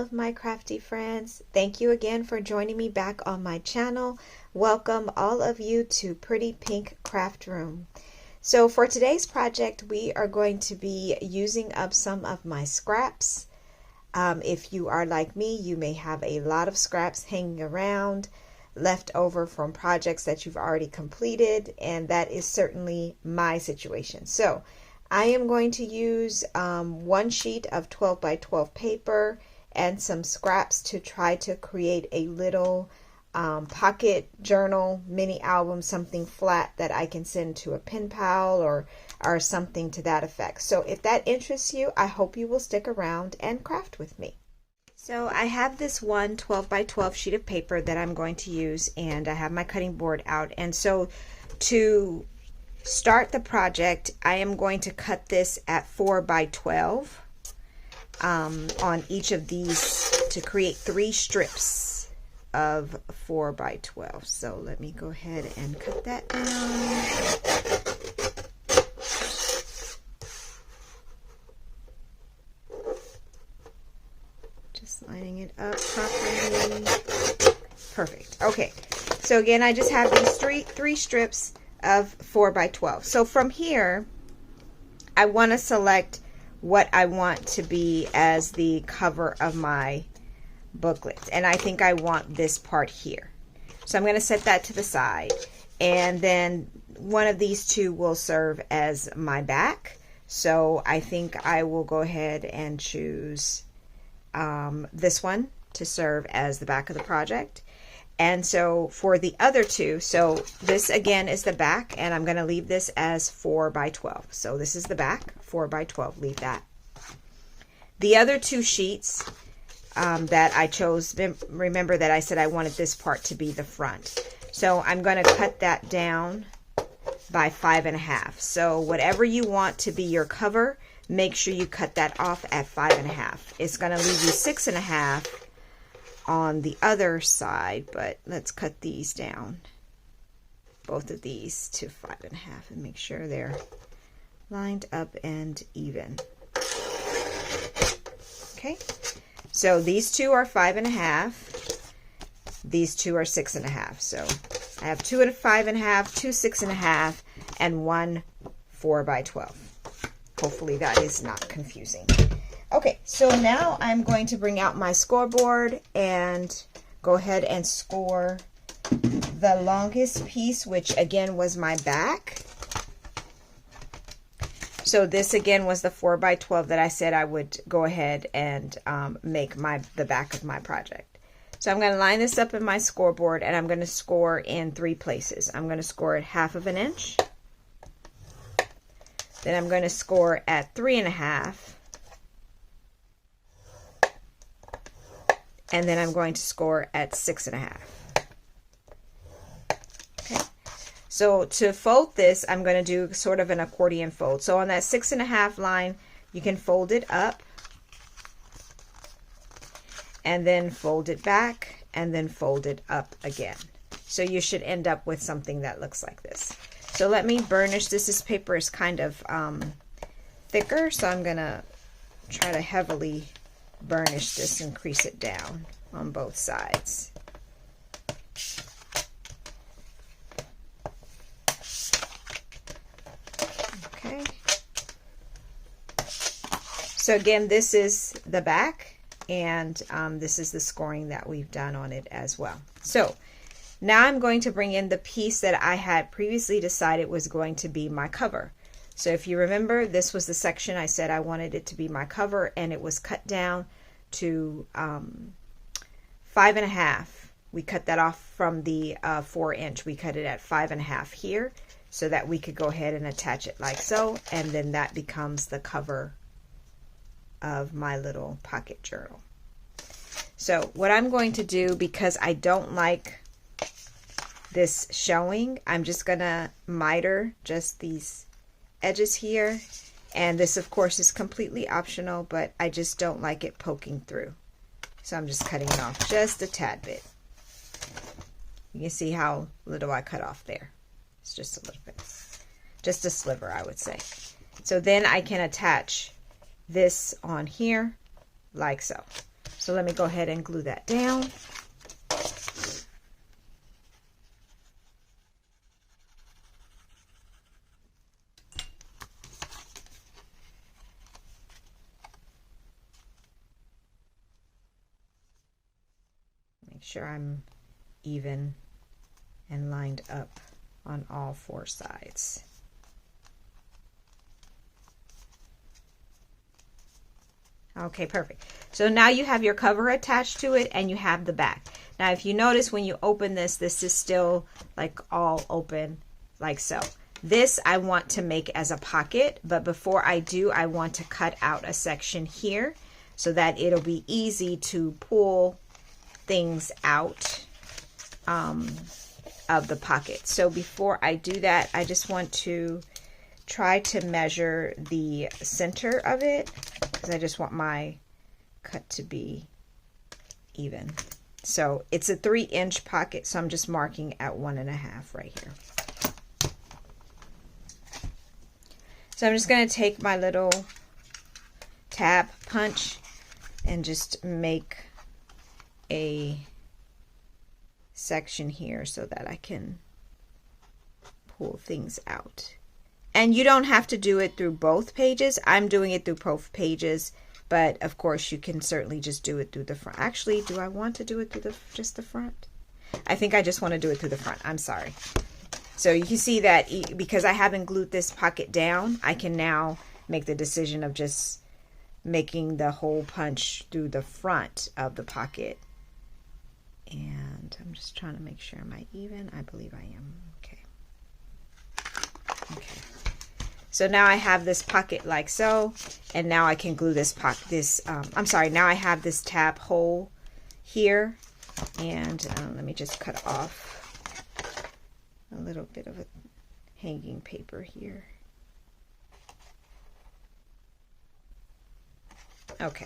of my crafty friends. Thank you again for joining me back on my channel. Welcome all of you to Pretty Pink Craft Room. So for today's project, we are going to be using up some of my scraps. If you are like me, you may have a lot of scraps hanging around, left over from projects that you've already completed, and that is certainly my situation. So I am going to use one sheet of 12 by 12 paper and some scraps to try to create a little pocket journal, mini album, something flat that I can send to a pen pal or something to that effect. So if that interests you, I hope you will stick around and craft with me. So I have this one 12 by 12 sheet of paper that I'm going to use, and I have my cutting board out. And so to start the project, I am going to cut this at 4 by 12 on each of these to create 3 strips of 4 by 12. So let me go ahead and cut that down. Just lining it up properly. Perfect. Okay, so again, I just have these three strips of 4 by 12. So from here, I want to select what I want to be as the cover of my booklet, and I think I want this part here. So I'm going to set that to the side, and then one of these two will serve as my back. So I think I will go ahead and choose this one to serve as the back of the project. And so for the other two, so this again is the back, and I'm going to leave this as 4 by 12. So this is the back, 4 by 12, leave that. The other 2 sheets that I chose, remember that I said I wanted this part to be the front. So I'm going to cut that down by 5.5. So whatever you want to be your cover, make sure you cut that off at 5.5. It's going to leave you 6.5 on the other side, but let's cut these down, both of these, to 5.5 and make sure they're lined up and even. Okay, so these 2 are 5.5, these 2 are 6.5. So I have 2 at 5.5, 2 6.5, and 1 4 by 12. Hopefully that is not confusing. Okay, so now I'm going to bring out my scoreboard and go ahead and score the longest piece, which again was my back. So this again was the 4 by 12 that I said I would go ahead and make the back of my project. So I'm going to line this up in my scoreboard, and I'm going to score in 3 places. I'm going to score at 1/2 inch. Then I'm going to score at 3.5. And then I'm going to score at 6.5. Okay. So to fold this, I'm going to do sort of an accordion fold. So on that 6.5 line, you can fold it up, and then fold it back, and then fold it up again. So you should end up with something that looks like this. So let me burnish this. This paper is kind of thicker, so I'm going to try to heavily burnish this and crease it down on both sides. Okay. So again, this is the back, and this is the scoring that we've done on it as well. So now I'm going to bring in the piece that I had previously decided was going to be my cover. So if you remember, this was the section I said I wanted it to be my cover, and it was cut down to 5.5. We cut that off from the 4 inch. We cut it at 5.5 here so that we could go ahead and attach it like so, and then that becomes the cover of my little pocket journal. So what I'm going to do, because I don't like this showing, I'm just gonna miter just these edges here, and this of course is completely optional, but I just don't like it poking through, so I'm just cutting it off just a tad bit. You can see how little I cut off there. It's just a little bit, just a sliver, I would say. So then I can attach this on here like so. So let me go ahead and glue that down. Make sure I'm even and lined up on all 4 sides. Okay, perfect. So now you have your cover attached to it and you have the back. Now if you notice when you open this, this is still like all open like so. This I want to make as a pocket, but before I do, I want to cut out a section here so that it'll be easy to pull things out of the pocket. So before I do that, I just want to try to measure the center of it because I just want my cut to be even. So it's a 3-inch pocket, so I'm just marking at 1.5 right here. So I'm just going to take my little tab punch and just make a section here so that I can pull things out. And you don't have to do it through both pages. I'm doing it through both pages, but of course you can certainly just do it through the front. Actually, do I want to do it through just the front? I think I just want to do it through the front. I'm sorry. So you can see that because I haven't glued this pocket down, I can now make the decision of just making the hole punch through the front of the pocket. And I'm just trying to make sure, am I even? I believe I am. Okay. Okay. So now I have this pocket like so, and now I can glue this now I have this tab hole here, and let me just cut off a little bit of a hanging paper here. Okay.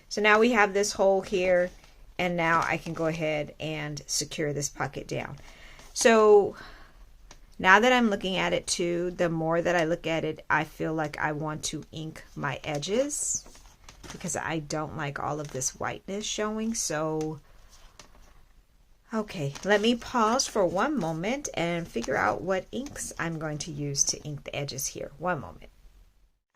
So now we have this hole here, and now I can go ahead and secure this pocket down. So now that I'm looking at it too, the more that I look at it, I feel like I want to ink my edges because I don't like all of this whiteness showing. So, okay, let me pause for one moment and figure out what inks I'm going to use to ink the edges here. One moment.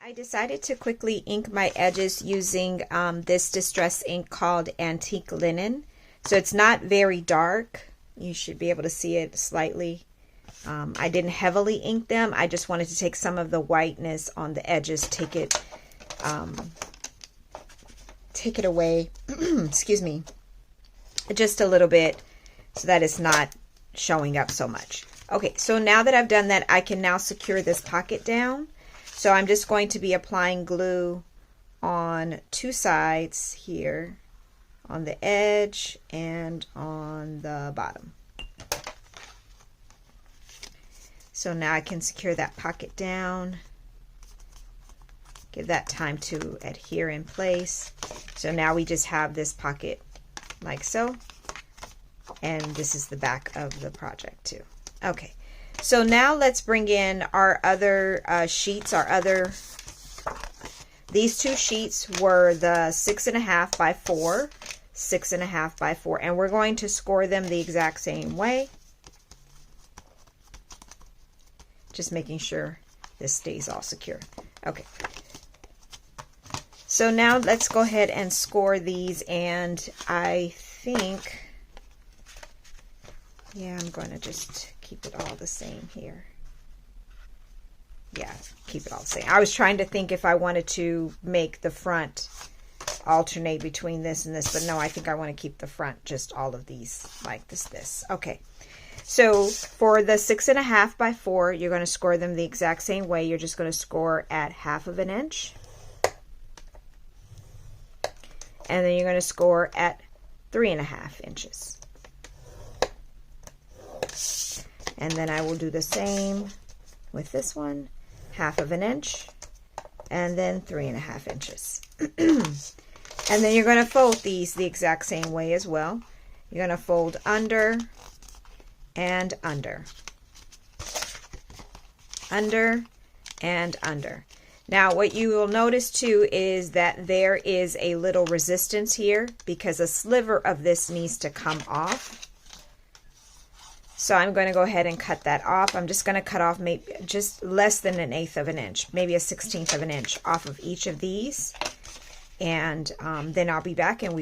I decided to quickly ink my edges using this distress ink called Antique Linen. So it's not very dark. You should be able to see it slightly. I didn't heavily ink them. I just wanted to take some of the whiteness on the edges, take it away, excuse me, just a little bit so that it's not showing up so much. Okay, so now that I've done that, I can now secure this pocket down. So I'm just going to be applying glue on 2 sides here, on the edge and on the bottom. So now I can secure that pocket down, give that time to adhere in place. So now we just have this pocket like so, and this is the back of the project too. Okay, so now let's bring in our other sheets. These 2 sheets were the 6.5 by 4, 6.5 by 4, and we're going to score them the exact same way. Just making sure this stays all secure. Okay. So now let's go ahead and score these, and I think, yeah, I'm going to just keep it all the same here. Yeah, keep it all the same. I was trying to think if I wanted to make the front alternate between this and this, but no, I think I want to keep the front just all of these like this. Okay. So for the 6.5 by 4, you're going to score them the exact same way. You're just going to score at 1/2 inch. And then you're going to score at 3.5 inches. And then I will do the same with this one, 1/2 inch, and then 3.5 inches. And then you're going to fold these the exact same way as well. You're going to fold under and under, under and under. Now what you will notice too is that there is a little resistance here because a sliver of this needs to come off. So I'm going to go ahead and cut that off. I'm just going to cut off maybe just less than 1/8 of an inch, maybe 1/16 of an inch off of each of these. And then I'll be back and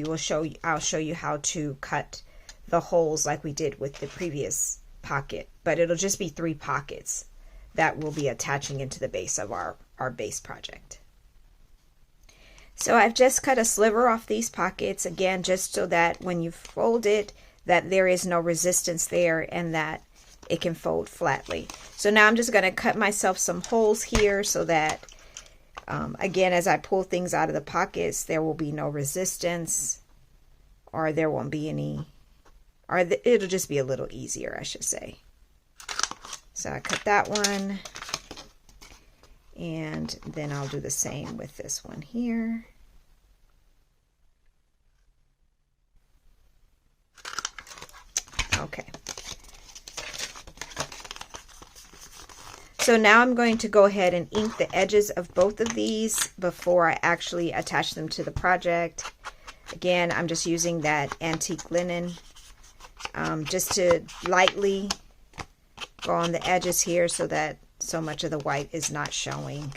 I'll show you how to cut the holes like we did with the previous pocket. But it'll just be 3 pockets that will be attaching into the base of our base project. So I've just cut a sliver off these pockets, again, just so that when you fold it, that there is no resistance there and that it can fold flatly. So now I'm just going to cut myself some holes here so that, again, as I pull things out of the pockets, there will be no resistance, or there won't be any, or it'll just be a little easier, I should say. So I cut that one, and then I'll do the same with this one here. Okay. So now I'm going to go ahead and ink the edges of both of these before I actually attach them to the project. Again, I'm just using that antique linen just to lightly go on the edges here so that so much of the white is not showing.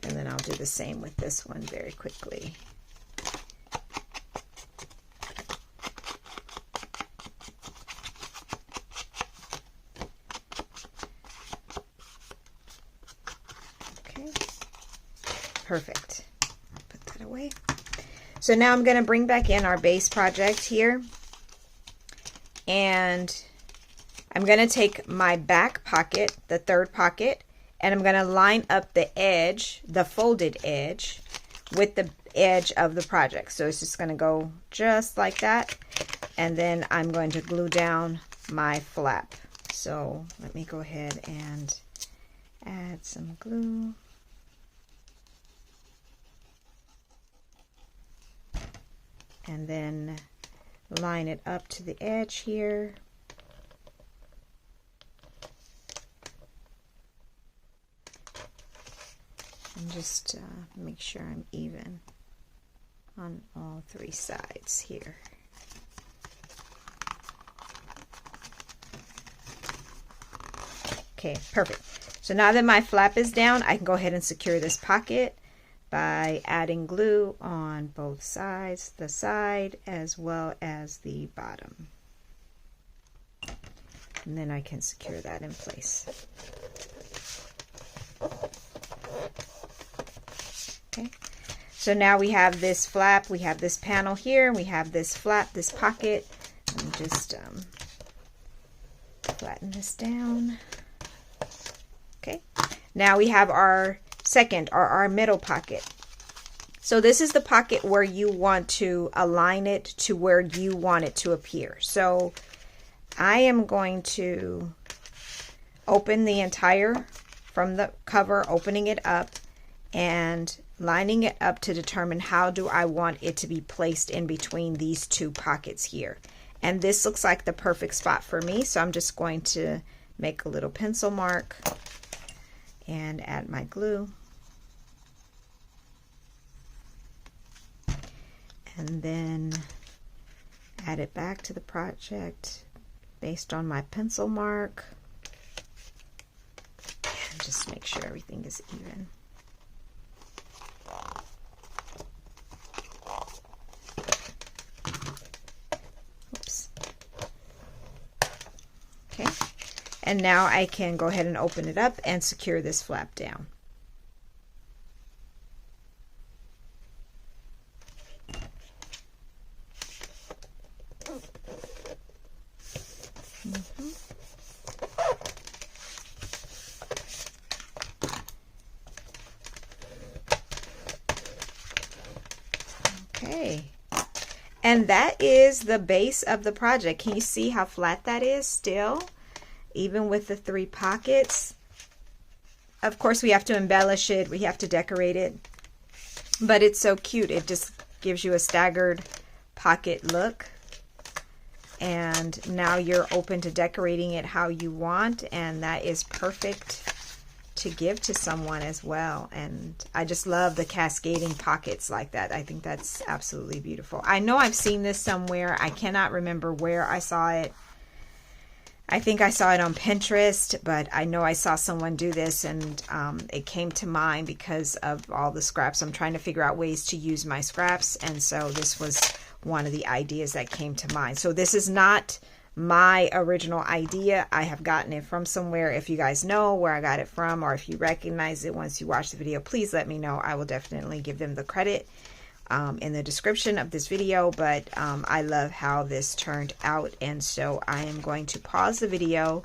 And then I'll do the same with this one very quickly. Okay, perfect. I'll put that away. So now I'm going to bring back in our base project here. And I'm going to take my back pocket, the 3rd pocket, and I'm going to line up the edge, the folded edge, with the edge of the project. So it's just going to go just like that. And then I'm going to glue down my flap. So let me go ahead and add some glue. And then line it up to the edge here. And just make sure I'm even on all 3 sides here. Okay, perfect. So now that my flap is down, I can go ahead and secure this pocket by adding glue on both sides, the side as well as the bottom. And then I can secure that in place. Okay, so now we have this flap, we have this panel here, we have this flap, this pocket. Let me just flatten this down. Okay, now we have our second, or our middle pocket. So this is the pocket where you want to align it to where you want it to appear. So I am going to open the entire, from the cover, opening it up and lining it up to determine how do I want it to be placed in between these 2 pockets here. And this looks like the perfect spot for me, so I'm just going to make a little pencil mark and add my glue. And then add it back to the project based on my pencil mark. And just make sure everything is even. Oops. Okay. And now I can go ahead and open it up and secure this flap down. Okay, and that is the base of the project. Can you see how flat that is still, even with the 3 pockets? Of course, we have to embellish it, we have to decorate it, but it's so cute. It just gives you a staggered pocket look. and now you're open to decorating it how you want, and that is perfect to give to someone as well. And I just love the cascading pockets like that. I think that's absolutely beautiful. I know I've seen this somewhere. I cannot remember where I saw it. I think I saw it on Pinterest, but I know I saw someone do this, and it came to mind because of all the scraps. I'm trying to figure out ways to use my scraps, and so this was one of the ideas that came to mind. So this is not my original idea. I have gotten it from somewhere. If you guys know where I got it from, or if you recognize it once you watch the video, please let me know. I will definitely give them the credit in the description of this video. But I love how this turned out, and so I am going to pause the video,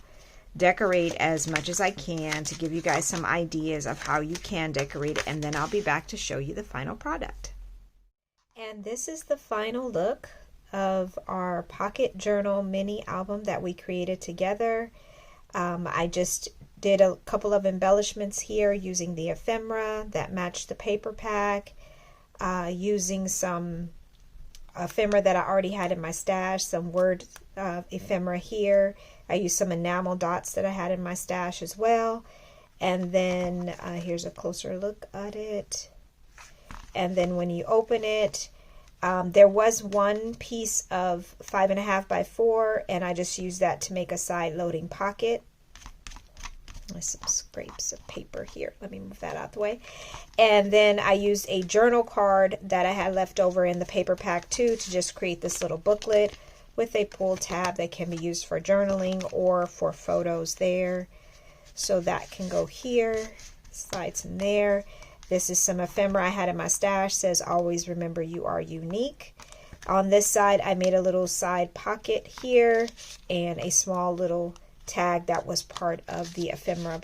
decorate as much as I can to give you guys some ideas of how you can decorate it, and then I'll be back to show you the final product. And this is the final look of our pocket journal mini album that we created together. I just did a couple of embellishments here using the ephemera that matched the paper pack, using some ephemera that I already had in my stash, some word ephemera here. I used some enamel dots that I had in my stash as well. And then here's a closer look at it. And then when you open it, there was one piece of 5.5 by 4, and I just used that to make a side loading pocket. There's some scrapes of paper here. Let me move that out the way. And then I used a journal card that I had left over in the paper pack too, to just create this little booklet with a pull tab that can be used for journaling or for photos there. So that can go here, slides in there. This is some ephemera I had in my stash. Says, always remember you are unique. On this side, I made a little side pocket here and a small little tag that was part of the ephemera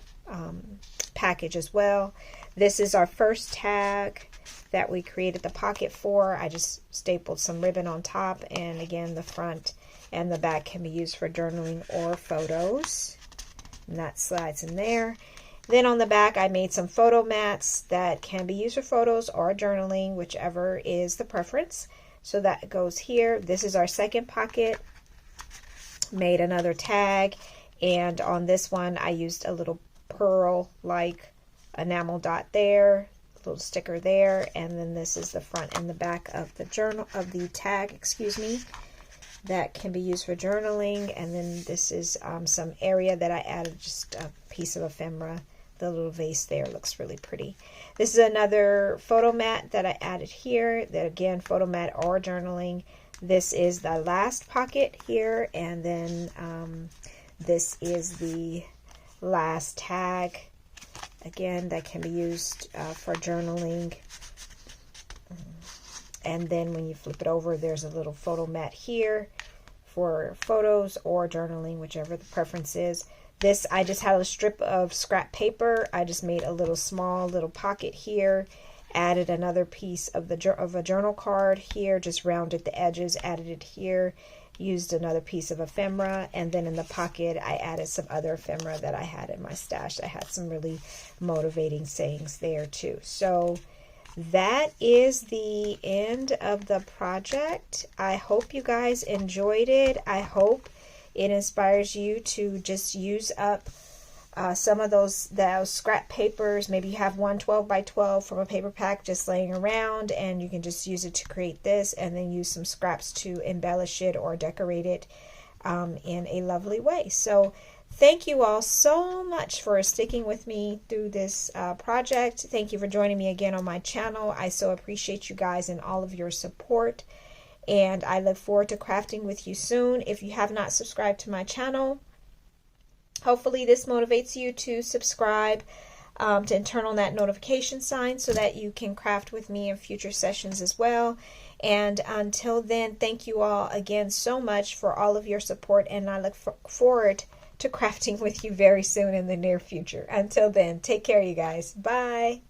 package as well. This is our first tag that we created the pocket for. I just stapled some ribbon on top, and again, the front and the back can be used for journaling or photos. And that slides in there. Then on the back, I made some photo mats that can be used for photos or journaling, whichever is the preference. So that goes here. This is our second pocket. Made another tag, and on this one, I used a little pearl-like enamel dot there, a little sticker there, and then this is the front and the back of the journal of the tag, excuse me, that can be used for journaling. And then this is some area that I added just a piece of ephemera. The little vase there looks really pretty. This is another photo mat that I added here. That again, photo mat or journaling. This is the last pocket here, and then this is the last tag. Again, that can be used for journaling. And then when you flip it over, there's a little photo mat here for photos or journaling, whichever the preference is. This, I just had a strip of scrap paper. I just made a little small little pocket here, added another piece of a journal card here, just rounded the edges, added it here, used another piece of ephemera, and then in the pocket I added some other ephemera that I had in my stash. I had some really motivating sayings there too. So that is the end of the project. I hope you guys enjoyed it. I hope it inspires you to just use up some of those scrap papers. Maybe you have one 12 by 12 from a paper pack just laying around, and you can just use it to create this, and then use some scraps to embellish it or decorate it in a lovely way. So thank you all so much for sticking with me through this project. Thank you for joining me again on my channel. I so appreciate you guys and all of your support. And I look forward to crafting with you soon. If you have not subscribed to my channel, hopefully this motivates you to subscribe, to turn on that notification sign so that you can craft with me in future sessions as well. And until then, thank you all again so much for all of your support, and I look forward to crafting with you very soon in the near future. Until then, take care, you guys. Bye.